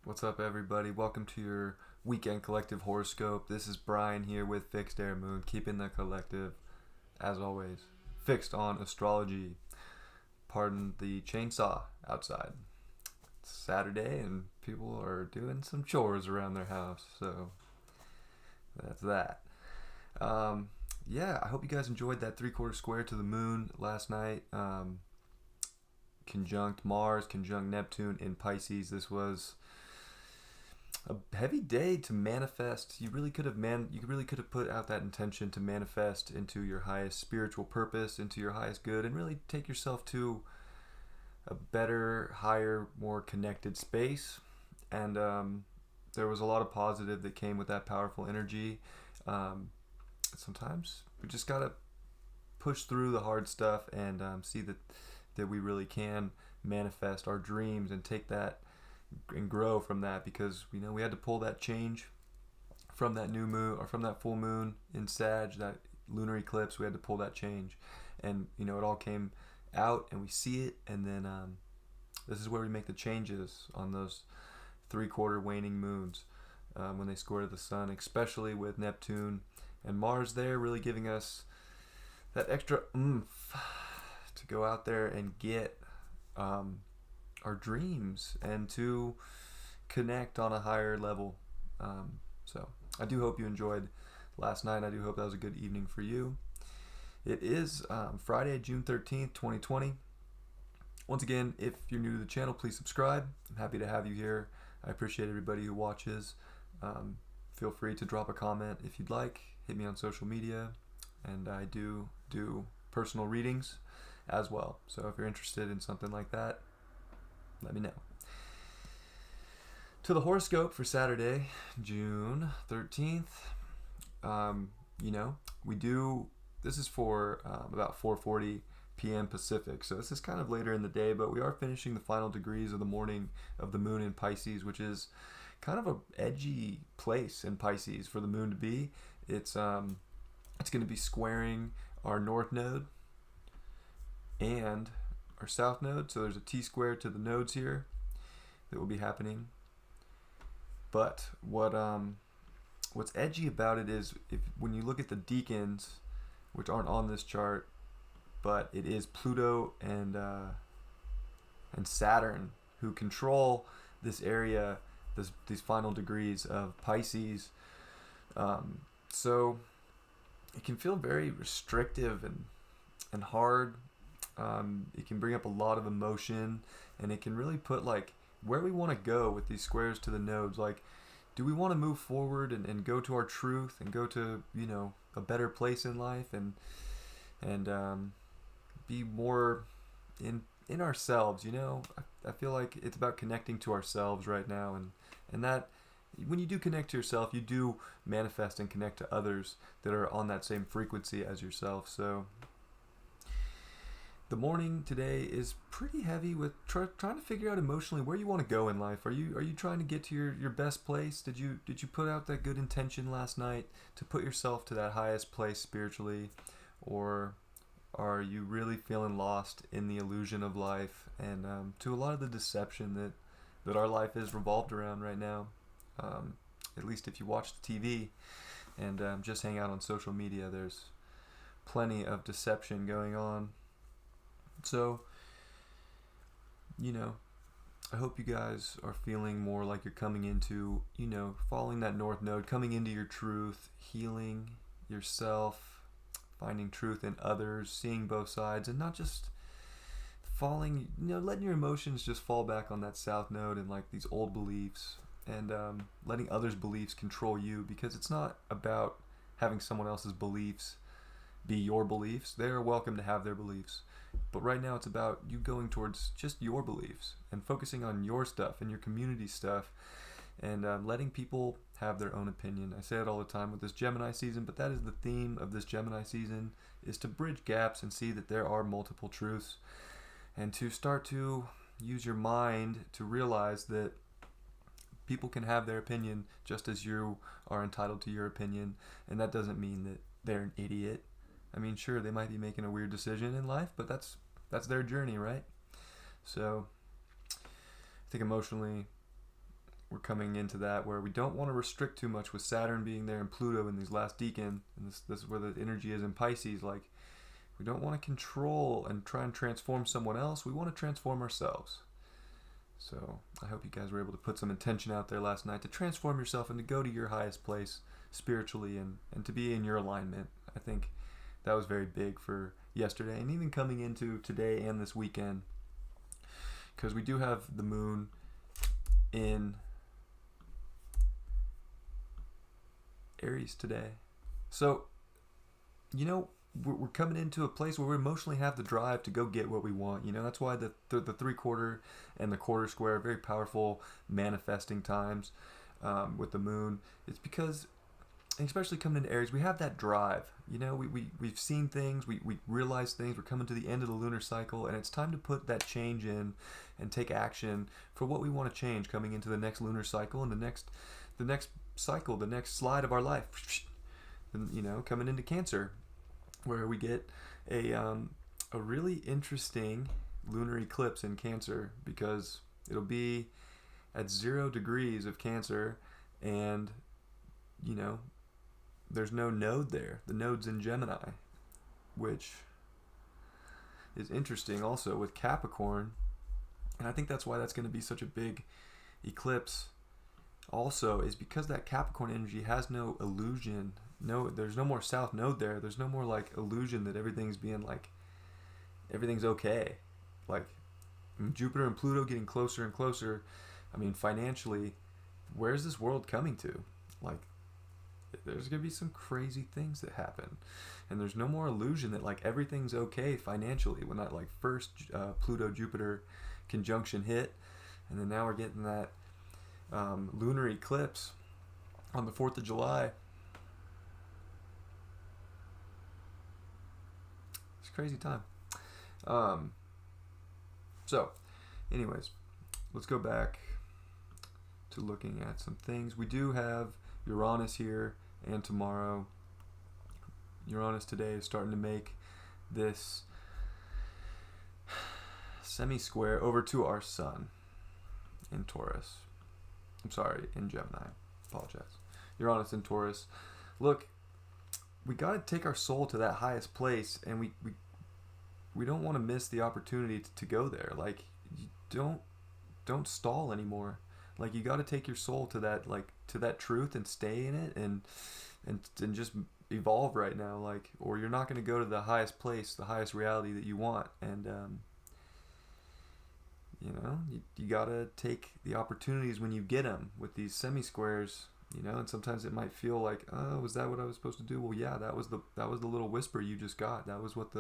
What's up, everybody? Welcome to your weekend collective horoscope. This is Brian here with Fixed Air Moon, keeping the collective, as always, fixed on astrology. Pardon the chainsaw outside. It's Saturday and people are doing some chores around their house, so that's that. Yeah, I hope you guys enjoyed that three-quarter square to the moon last night. Conjunct Mars, conjunct Neptune in Pisces. This was a heavy day to manifest. You really could have put out that intention to manifest into your highest spiritual purpose, into your highest good, and really take yourself to a better, higher, more connected space. And there was a lot of positive that came with that powerful energy. Sometimes we just gotta push through the hard stuff and see that we really can manifest our dreams and take that and grow from that, because we had to pull that change from that new moon, or from that full moon in Sag, that lunar eclipse. We had to pull that change, and it all came out and we see it, and then this is where we make the changes on those three-quarter waning moons, when they square to the sun, especially with Neptune and Mars there, really giving us that extra oomph to go out there and get our dreams and to connect on a higher level. So I do hope you enjoyed last night. I do hope that was a good evening for you. It is Friday, June 13th, 2020. Once again, if you're new to the channel, please subscribe. I'm happy to have you here. I appreciate everybody who watches. Feel free to drop a comment if you'd like. Hit me on social media, and I do personal readings as well. So if you're interested in something like that, let me know. To the horoscope for Saturday, June 13th. This is for about 4:40 p.m. Pacific. So this is kind of later in the day, but we are finishing the final degrees of the morning of the moon in Pisces, which is kind of a edgy place in Pisces for the moon to be. It's going to be squaring our north node and our south node. So there's a T-square to the nodes here that will be happening. But what's edgy about it is when you look at the decans, which aren't on this chart, but it is Pluto and Saturn who control this area, these final degrees of Pisces. So it can feel very restrictive and hard. It can bring up a lot of emotion, and it can really put where we want to go with these squares to the nodes. Do we want to move forward and go to our truth and go to a better place in life and be more in ourselves? I feel like it's about connecting to ourselves right now, and that when you do connect to yourself, you do manifest and connect to others that are on that same frequency as yourself. So the morning today is pretty heavy with trying to figure out emotionally where you want to go in life. Are you trying to get to your best place? Did you put out that good intention last night to put yourself to that highest place spiritually, or are you really feeling lost in the illusion of life and to a lot of the deception that our life is revolved around right now? At least if you watch the TV and just hang out on social media, there's plenty of deception going on. So, I hope you guys are feeling more like you're coming into, following that north node, coming into your truth, healing yourself, finding truth in others, seeing both sides, and not just falling, letting your emotions just fall back on that south node and these old beliefs, and letting others' beliefs control you, because it's not about having someone else's beliefs be your beliefs. They are welcome to have their beliefs. But right now it's about you going towards just your beliefs and focusing on your stuff and your community stuff, and letting people have their own opinion. I say it all the time with this Gemini season, but that is the theme of this Gemini season, is to bridge gaps and see that there are multiple truths, and to start to use your mind to realize that people can have their opinion just as you are entitled to your opinion, and that doesn't mean that they're an idiot. I mean, sure, they might be making a weird decision in life, but that's their journey, right? So I think emotionally we're coming into that where we don't want to restrict too much with Saturn being there and Pluto in these last decan, and this is where the energy is in Pisces. Like, we don't want to control and try and transform someone else. We want to transform ourselves. So I hope you guys were able to put some intention out there last night to transform yourself and to go to your highest place spiritually and to be in your alignment. I think that was very big for yesterday and even coming into today and this weekend, because we do have the moon in Aries today. So, we're coming into a place where we emotionally have the drive to go get what we want. That's why the 3/4 and the quarter square are very powerful manifesting times with the moon. It's because, especially coming into Aries, we have that drive. We've seen things, we realize things, we're coming to the end of the lunar cycle, and it's time to put that change in and take action for what we want to change coming into the next lunar cycle and the next cycle, the next slide of our life. Coming into Cancer, where we get a really interesting lunar eclipse in Cancer, because it'll be at 0 degrees of Cancer, and there's no node there. The node's in Gemini, which is interesting also with Capricorn, and I think that's why that's going to be such a big eclipse also, is because that Capricorn energy has no illusion. There's no more south node there. There's no more like illusion that everything's okay. Like Jupiter and Pluto getting closer and closer. I mean, financially, where's this world coming to? Like, there's going to be some crazy things that happen. And there's no more illusion that like everything's okay financially when that like first Pluto-Jupiter conjunction hit. And then now we're getting that lunar eclipse on the 4th of July. It's a crazy time. So, anyways, let's go back to looking at some things. We do have Uranus here and tomorrow. Uranus today is starting to make this semi-square over to our sun in Taurus. I'm sorry, in Gemini. Apologize. Uranus in Taurus. Look, we got to take our soul to that highest place, and we don't want to miss the opportunity to go there. Like, you don't stall anymore. Like, you got to take your soul to that truth and stay in it and just evolve right now. Like, or you're not going to go to the highest place, the highest reality that you want. And you got to take the opportunities when you get them with these semi-squares. And sometimes it might feel like, oh, was that what I was supposed to do? Well, yeah, that was the little whisper you just got. That was what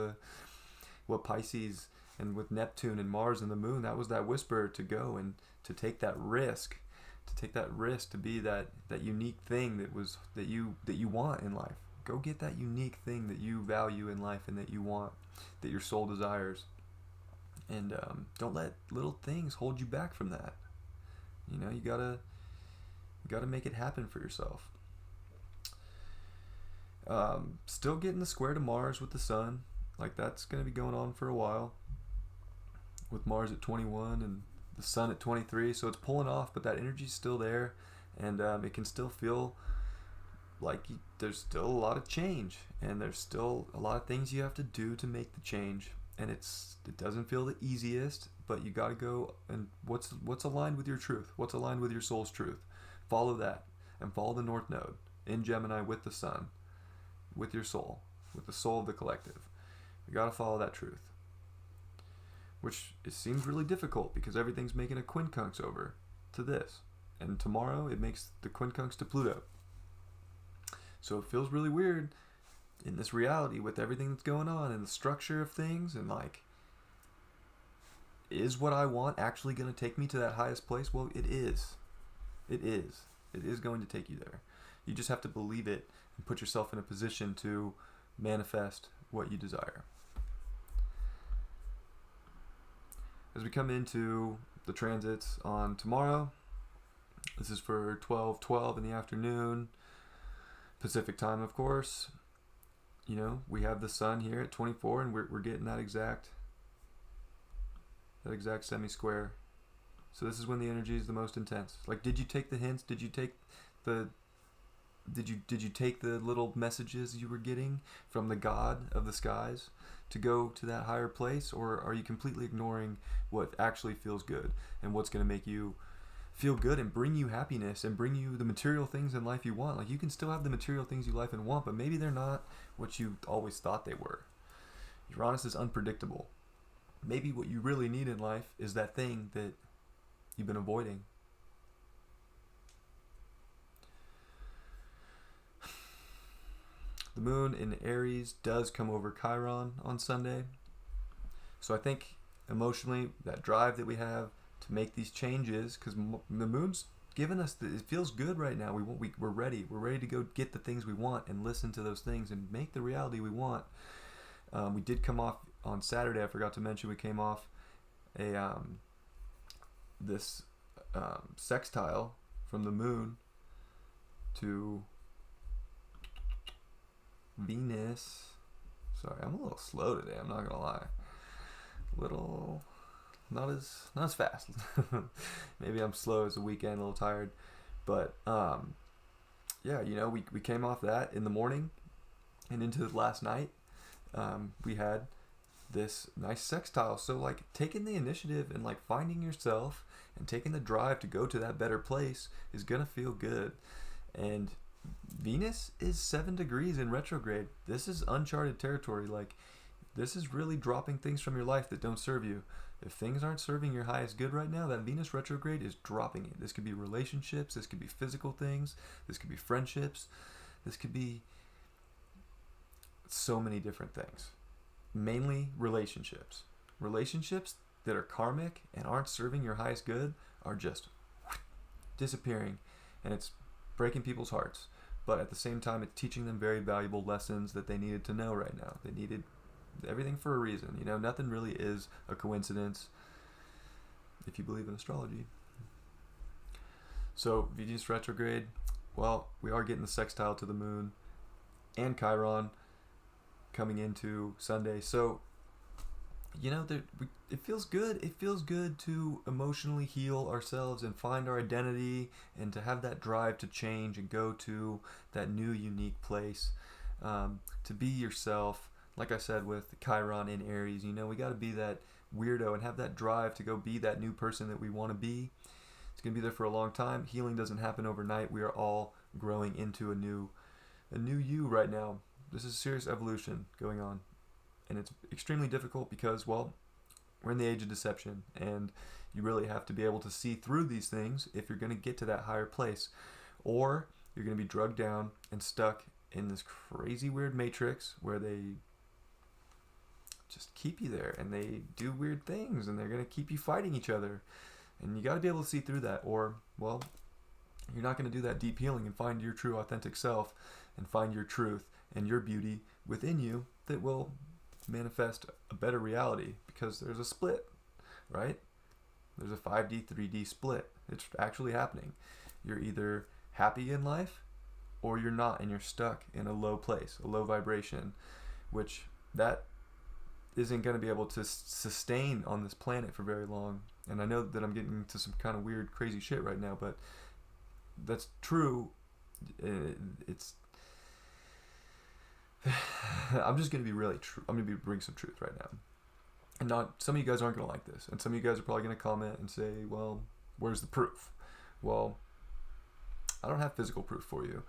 Pisces, and with Neptune and Mars and the moon, that was that whisper to go and to take that risk, to be that unique thing that you want in life. Go get that unique thing that you value in life and that you want, that your soul desires. And don't let little things hold you back from that. You gotta make it happen for yourself. Still getting the square to Mars with the sun. Like, that's going to be going on for a while, with Mars at 21 and the sun at 23. So it's pulling off, but that energy's still there, and it can still feel like there's still a lot of change, and there's still a lot of things you have to do to make the change. And it doesn't feel the easiest, but you got to go and what's aligned with your truth, what's aligned with your soul's truth. Follow that, and follow the North Node in Gemini with the sun, with your soul, with the soul of the collective. You got to follow that truth, which it seems really difficult because everything's making a quincunx over to this, and tomorrow it makes the quincunx to Pluto. So it feels really weird in this reality with everything that's going on and the structure of things, and like, is what I want actually going to take me to that highest place? Well, it is. It is going to take you there. You just have to believe it and put yourself in a position to manifest what you desire. As we come into the transits on tomorrow, this is for 12:12 in the afternoon, Pacific time, of course. We have the sun here at 24, and we're getting that exact semi-square So this is when the energy is the most intense. Like, did you take the hints? Did you take the little messages you were getting from the God of the skies to go to that higher place, or are you completely ignoring what actually feels good and what's going to make you feel good and bring you happiness and bring you the material things in life you want? Like, you can still have the material things you like and want, but maybe they're not what you always thought they were. Uranus is unpredictable. Maybe what you really need in life is that thing that you've been avoiding. The moon in Aries does come over Chiron on Sunday. So I think emotionally, that drive that we have to make these changes, because the moon's given us, it feels good right now. We're ready. We're ready to go get the things we want and listen to those things and make the reality we want. We did come off on Saturday. I forgot to mention we came off this sextile from the moon to Venus. Sorry, I'm a little slow today, I'm not gonna lie. Not as fast. Maybe I'm slow as a weekend, a little tired. But yeah, we came off that in the morning and into last night. We had this nice sextile. So like taking the initiative and like finding yourself and taking the drive to go to that better place is gonna feel good. And Venus is 7 degrees in retrograde. This is uncharted territory. Like, this is really dropping things from your life that don't serve you. If things aren't serving your highest good right now, that Venus retrograde is dropping it. This could be relationships, this could be physical things, this could be friendships, this could be so many different things. Mainly relationships. Relationships that are karmic and aren't serving your highest good are just disappearing, and it's breaking people's hearts. But at the same time, it's teaching them very valuable lessons that they needed to know right now. They needed everything for a reason. Nothing really is a coincidence if you believe in astrology. So Venus retrograde, well, we are getting the sextile to the moon and Chiron coming into Sunday. So it feels good. It feels good to emotionally heal ourselves and find our identity and to have that drive to change and go to that new, unique place, to be yourself. Like I said, with Chiron in Aries, we got to be that weirdo and have that drive to go be that new person that we want to be. It's going to be there for a long time. Healing doesn't happen overnight. We are all growing into a new you right now. This is a serious evolution going on. And it's extremely difficult because, well, we're in the age of deception, and you really have to be able to see through these things if you're going to get to that higher place, or you're going to be drugged down and stuck in this crazy weird matrix where they just keep you there and they do weird things and they're going to keep you fighting each other, and you got to be able to see through that, or, well, you're not going to do that deep healing and find your true authentic self and find your truth and your beauty within you that will manifest a better reality, because there's a split, right? There's a 5D, 3D split. It's actually happening. You're either happy in life or you're not, and you're stuck in a low place, a low vibration, which that isn't going to be able to sustain on this planet for very long. And I know that I'm getting into some kind of weird, crazy shit right now, but that's true. It's I'm just going to be really true. I'm going to bring some truth right now. And not, some of you guys aren't going to like this. And some of you guys are probably going to comment and say, well, where's the proof? Well, I don't have physical proof for you.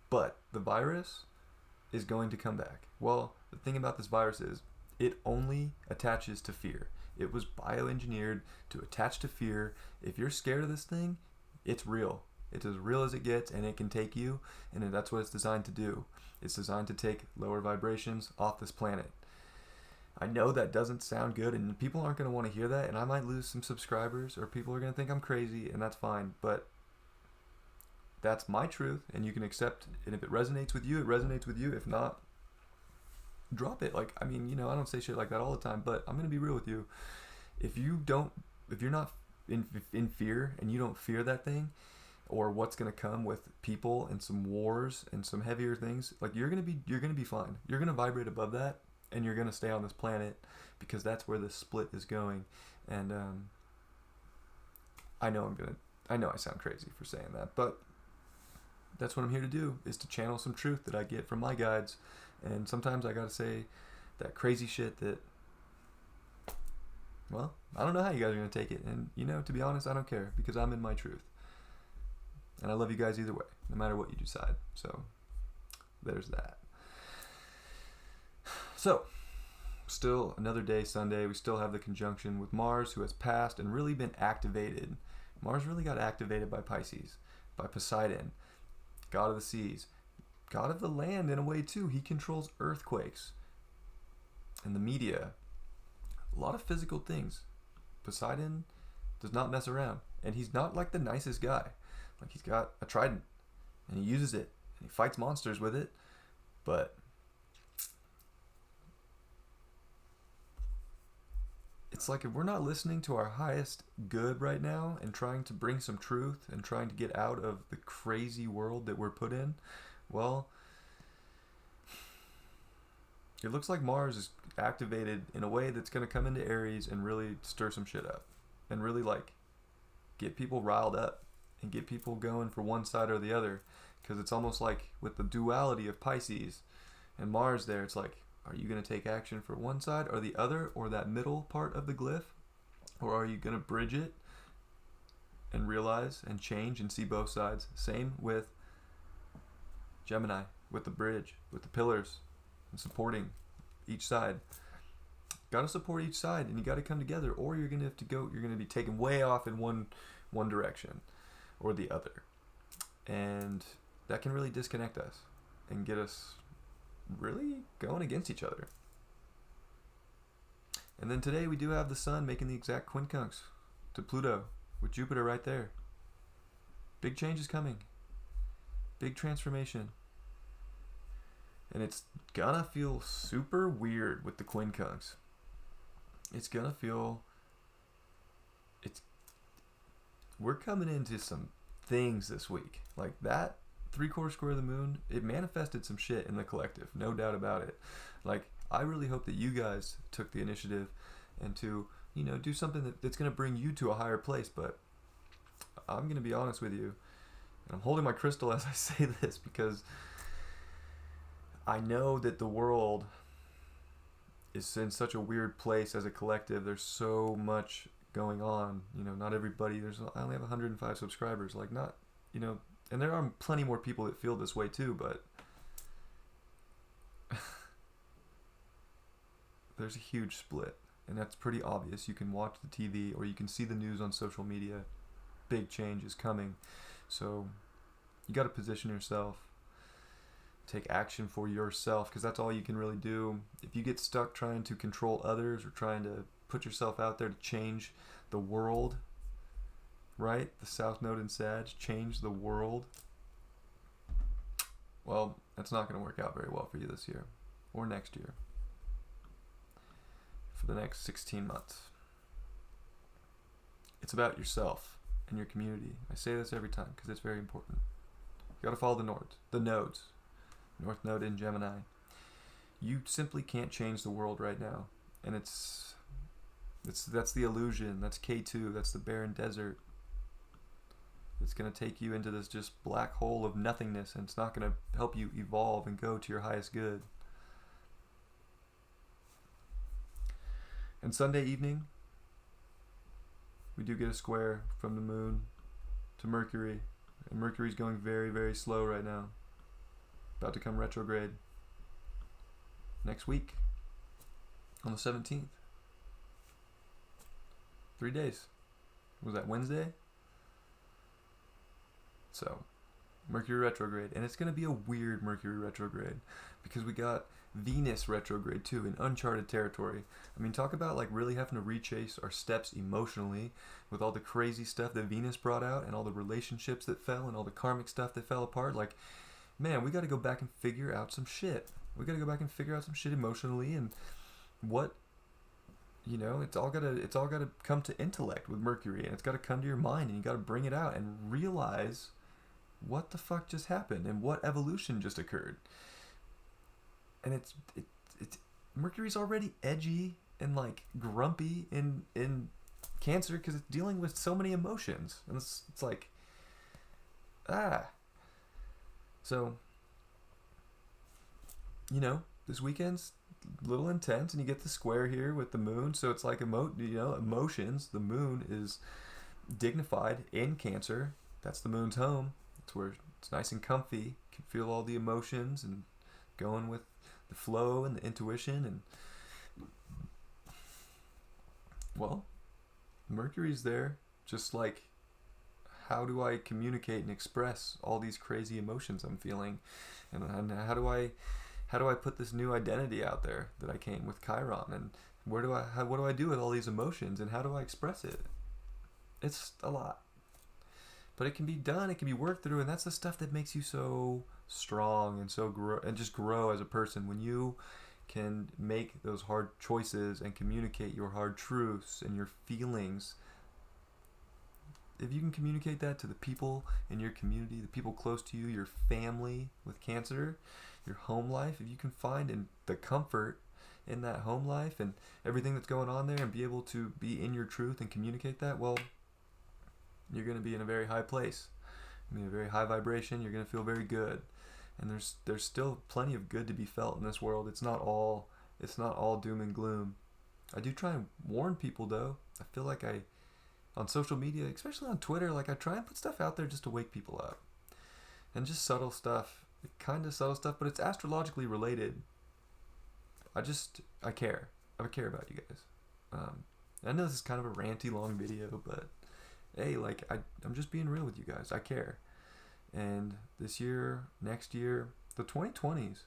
But the virus is going to come back. Well, the thing about this virus is it only attaches to fear. It was bioengineered to attach to fear. If you're scared of this thing, it's real. It's as real as it gets, and it can take you, and that's what it's designed to do. It's designed to take lower vibrations off this planet. I know that doesn't sound good, and people aren't going to want to hear that, and I might lose some subscribers, or people are going to think I'm crazy, and that's fine, but that's my truth, and you can accept, and if it resonates with you, it resonates with you. If not, drop it. Like, I mean, I don't say shit like that all the time, but I'm going to be real with you. If you're not in fear, and you don't fear that thing, or what's going to come with people and some wars and some heavier things, like, you're going to be fine. You're going to vibrate above that, and you're going to stay on this planet, because that's where this split is going. And I know I sound crazy for saying that, but that's what I'm here to do, is to channel some truth that I get from my guides. And sometimes I gotta say that crazy shit that, well, I don't know how you guys are gonna take it. And, you know, to be honest, I don't care, because I'm in my truth. And I love you guys either way, no matter what you decide. So, there's that. So, still another day, Sunday. We still have the conjunction with Mars, who has passed and really been activated. Mars really got activated by Pisces, by Poseidon, god of the seas, god of the land in a way too. He controls earthquakes and the media, a lot of physical things. Poseidon does not mess around, and he's not like the nicest guy. Like, he's got a trident and he uses it and he fights monsters with it, but it's like, if we're not listening to our highest good right now and trying to bring some truth and trying to get out of the crazy world that we're put in, well, it looks like Mars is activated in a way that's going to come into Aries and really stir some shit up and really, like, get people riled up and get people going for one side or the other. Because it's almost like with the duality of Pisces and Mars there, it's like, are you going to take action for one side or the other, or that middle part of the glyph? Or are you going to bridge it and realize and change and see both sides? Same with Gemini, with the bridge, with the pillars, and supporting each side. Got to support each side, and you got to come together, or you're going to have to go, you're going to be taken way off in one direction or the other. And that can really disconnect us and get us really going against each other. And then today we do have the sun making the exact quincunx to Pluto with Jupiter right there. Big change is coming. Big transformation. And it's gonna feel super weird with the quincunx. It's gonna feel, we're coming into some things this week. Like that 3/4 square of the moon, it manifested some shit in the collective, no doubt about it. Like, I really hope that you guys took the initiative and to, you know, do something that's going to bring you to a higher place. But I'm going to be honest with you, and I'm holding my crystal as I say this, because I know that the world is in such a weird place as a collective. There's so much going on. You know, not everybody, I only have 105 subscribers. Like, not, you know, and there are plenty more people that feel this way too, but there's a huge split, and that's pretty obvious. You can watch the TV or you can see the news on social media. Big change is coming. So you got to position yourself, take action for yourself, because that's all you can really do. If you get stuck trying to control others or trying to put yourself out there to change the world, right? The South Node in Sag, change the world. Well, that's not going to work out very well for you this year or next year. For the next 16 months. It's about yourself and your community. I say this every time because it's very important. You got to follow the nodes. North Node in Gemini. You simply can't change the world right now. And that's the illusion. That's K2. That's the barren desert. It's going to take you into this just black hole of nothingness, and it's not going to help you evolve and go to your highest good. And Sunday evening, we do get a square from the moon to Mercury. And Mercury's going very, very slow right now. About to come retrograde next week on the 17th. 3 days. Was that Wednesday? So, Mercury retrograde. And it's going to be a weird Mercury retrograde, because we got Venus retrograde too in uncharted territory. I mean, talk about like really having to retrace our steps emotionally with all the crazy stuff that Venus brought out and all the relationships that fell and all the karmic stuff that fell apart. Like, man, we got to go back and figure out some shit. We got to go back and figure out some shit emotionally, and what, you know, it's all got to come to intellect with Mercury, and it's got to come to your mind, and you got to bring it out and realize what the fuck just happened and what evolution just occurred. And it's Mercury's already edgy and like grumpy in Cancer, because it's dealing with so many emotions. And it's like, So, this weekend's a little intense, and you get the square here with the moon. So it's like, emotions. The moon is dignified in Cancer. That's the moon's home. It's where it's nice and comfy. You can feel all the emotions and going with the flow and the intuition. And, well, Mercury's there, just like, how do I communicate and express all these crazy emotions I'm feeling, and how do I put this new identity out there that I came with Chiron, and what do I do with all these emotions, and how do I express it? It's a lot, but it can be done. It can be worked through, and that's the stuff that makes you so strong and just grow as a person. When you can make those hard choices and communicate your hard truths and your feelings, if you can communicate that to the people in your community, the people close to you, your family with Cancer, your home life, if you can find in the comfort in that home life and everything that's going on there, and be able to be in your truth and communicate that, well, you're going to be in a very high place. I mean, a very high vibration. You're going to feel very good. And there's still plenty of good to be felt in this world. It's not all doom and gloom. I do try and warn people, though. I feel like on social media, especially on Twitter, like, I try and put stuff out there just to wake people up. And just subtle stuff, but it's astrologically related. I care. I care about you guys. I know this is kind of a ranty long video, but hey, like, I'm just being real with you guys. I care. And this year, next year, the 2020s,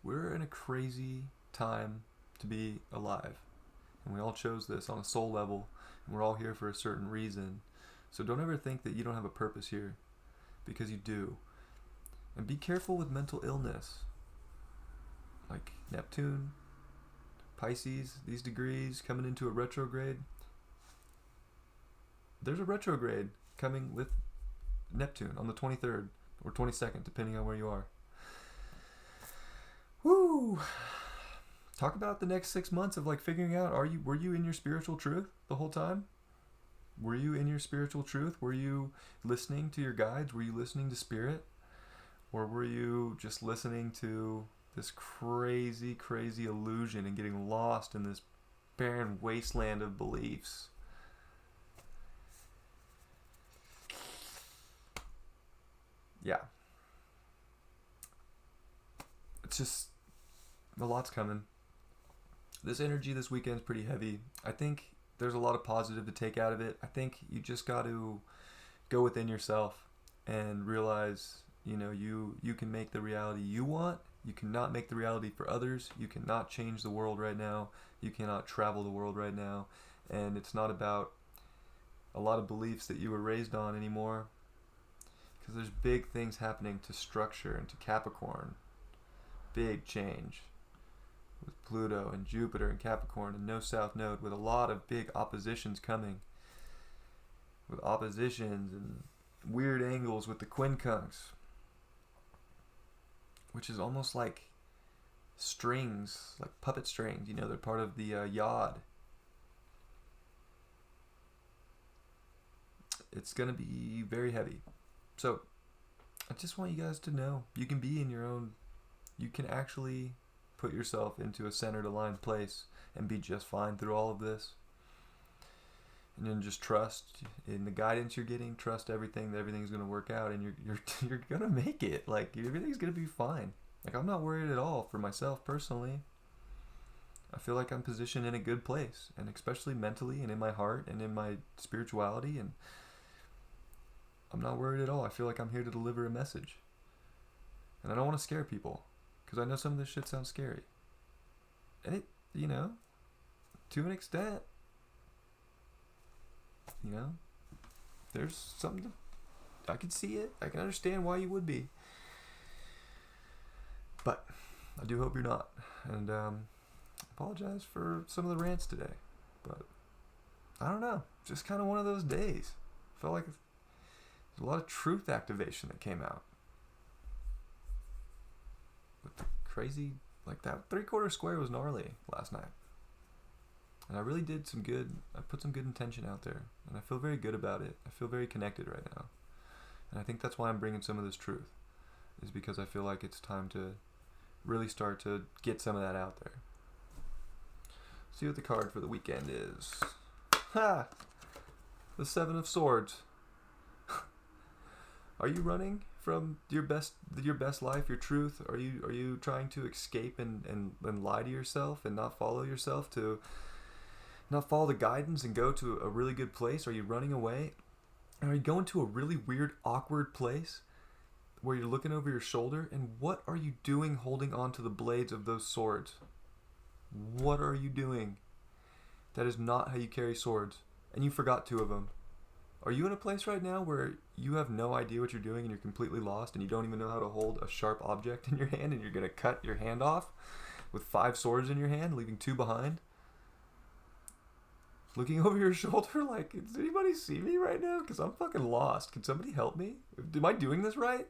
we're in a crazy time to be alive. And we all chose this on a soul level, and we're all here for a certain reason. So don't ever think that you don't have a purpose here, because you do. And be careful with mental illness. Like Neptune, Pisces, these degrees coming into a retrograde. There's a retrograde coming with Neptune on the 23rd or 22nd, depending on where you are. Woo! Talk about the next 6 months of, like, figuring out, were you in your spiritual truth the whole time? Were you in your spiritual truth? Were you listening to your guides? Were you listening to spirit? Or were you just listening to this crazy, crazy illusion and getting lost in this barren wasteland of beliefs? Yeah. It's just, a lot's coming. This energy this weekend is pretty heavy. I think there's a lot of positive to take out of it. I think you just got to go within yourself and realize, you can make the reality you want. You cannot make the reality for others. You cannot change the world right now. You cannot travel the world right now. And it's not about a lot of beliefs that you were raised on anymore. Because there's big things happening to structure and to Capricorn. Big change. With Pluto and Jupiter and Capricorn and no South Node, with a lot of big oppositions coming. With oppositions and weird angles with the quincunx, which is almost like strings, like puppet strings. They're part of the yod. It's going to be very heavy. So I just want you guys to know you can be in your own, you can actually put yourself into a centered, aligned place and be just fine through all of this. And then just trust in the guidance you're getting. Trust everything, that everything's going to work out, and you're going to make it. Like, everything's going to be fine. Like, I'm not worried at all for myself personally. I feel like I'm positioned in a good place, and especially mentally and in my heart and in my spirituality, and I'm not worried at all. I feel like I'm here to deliver a message. And I don't want to scare people, because I know some of this shit sounds scary. And it, to an extent, there's something I can see it. I can understand why you would be. But I do hope you're not. And apologize for some of the rants today. But I don't know. Just kind of one of those days. Felt like there's a lot of truth activation that came out. With the crazy, like, that 3/4 square was gnarly last night. And I really did some good, I put some good intention out there. And I feel very good about it. I feel very connected right now. And I think that's why I'm bringing some of this truth. Is because I feel like it's time to really start to get some of that out there. See what the card for the weekend is. Ha! The Seven of Swords. Are you running from your best life, your truth? Are you trying to escape and lie to yourself and not follow yourself, to not follow the guidance and go to a really good place? Are you running away? Are you going to a really weird, awkward place where you're looking over your shoulder? And what are you doing holding on to the blades of those swords? What are you doing? That is not how you carry swords. And you forgot 2 of them. Are you in a place right now where you have no idea what you're doing and you're completely lost and you don't even know how to hold a sharp object in your hand, and you're going to cut your hand off with 5 swords in your hand, leaving 2 behind? Looking over your shoulder like, does anybody see me right now? Because I'm fucking lost. Can somebody help me? Am I doing this right?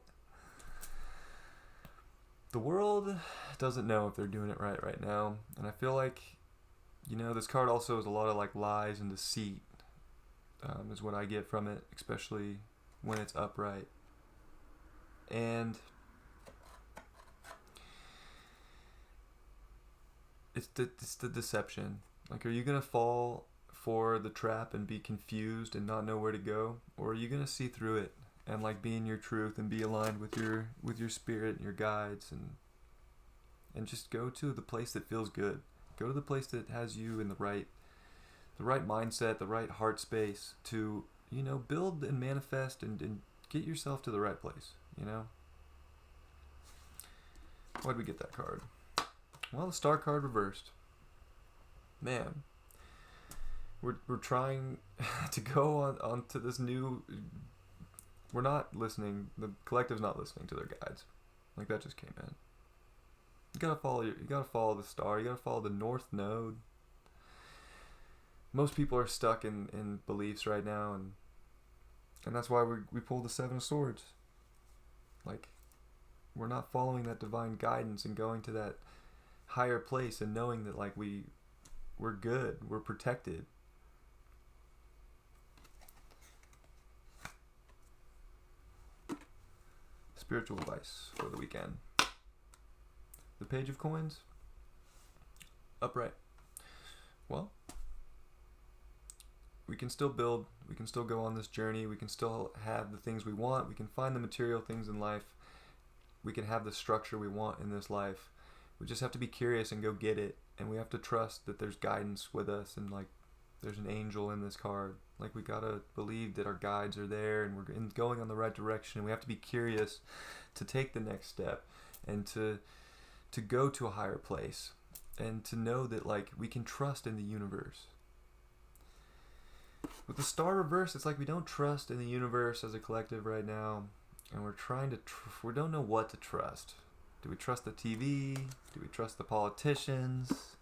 The world doesn't know if they're doing it right now. And I feel like, this card also is a lot of like lies and deceit, is what I get from it, especially when it's upright. And it's the deception. Like, are you going to fall for the trap and be confused and not know where to go? Or are you going to see through it and like be in your truth and be aligned with your spirit and your guides, and just go to the place that feels good? Go to the place that has you in the right mindset, the right heart space to, build and manifest and get yourself to the right place, Why'd we get that card? Well, the Star card reversed. Man, we're trying to go on to this new... We're not listening. The collective's not listening to their guides. Like, that just came in. You gotta follow the star. You gotta follow the North Node. Most people are stuck in beliefs right now, and that's why we pull the Seven of Swords. Like, we're not following that divine guidance and going to that higher place and knowing that like we're good, we're protected. Spiritual advice for the weekend. The Page of Coins. Upright. Well, we can still build. We can still go on this journey. We can still have the things we want. We can find the material things in life. We can have the structure we want in this life. We just have to be curious and go get it. And we have to trust that there's guidance with us, and like there's an angel in this card. Like, we gotta believe that our guides are there and we're going on the right direction. We have to be curious to take the next step and to go to a higher place, and to know that like we can trust in the universe. With the Star reverse, it's like we don't trust in the universe as a collective right now, and we're trying to we don't know what to trust. Do we trust the TV? Do we trust the politicians?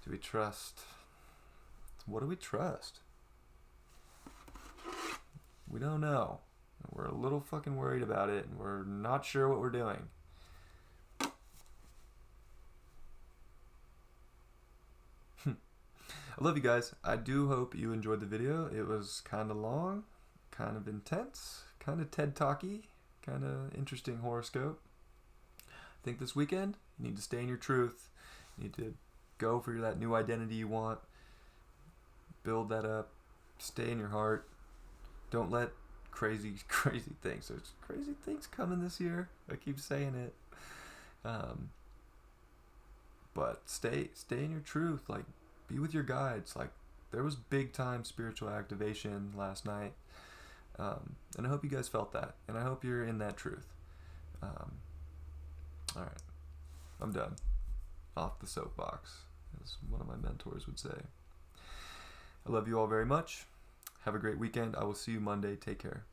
Do we trust... What do we trust? We don't know. We're a little fucking worried about it, and we're not sure what we're doing. I love you guys. I do hope you enjoyed the video. It was kind of long, kind of intense, kind of TED Talky, kind of interesting horoscope. I think this weekend, you need to stay in your truth. You need to go for that new identity you want. Build that up. Stay in your heart. Don't let crazy things. There's crazy things coming this year. I keep saying it. But stay in your truth. Like, be with your guides. Like, there was big time spiritual activation last night. And I hope you guys felt that. And I hope you're in that truth. Alright. I'm done. Off the soapbox, as one of my mentors would say. I love you all very much. Have a great weekend. I will see you Monday. Take care.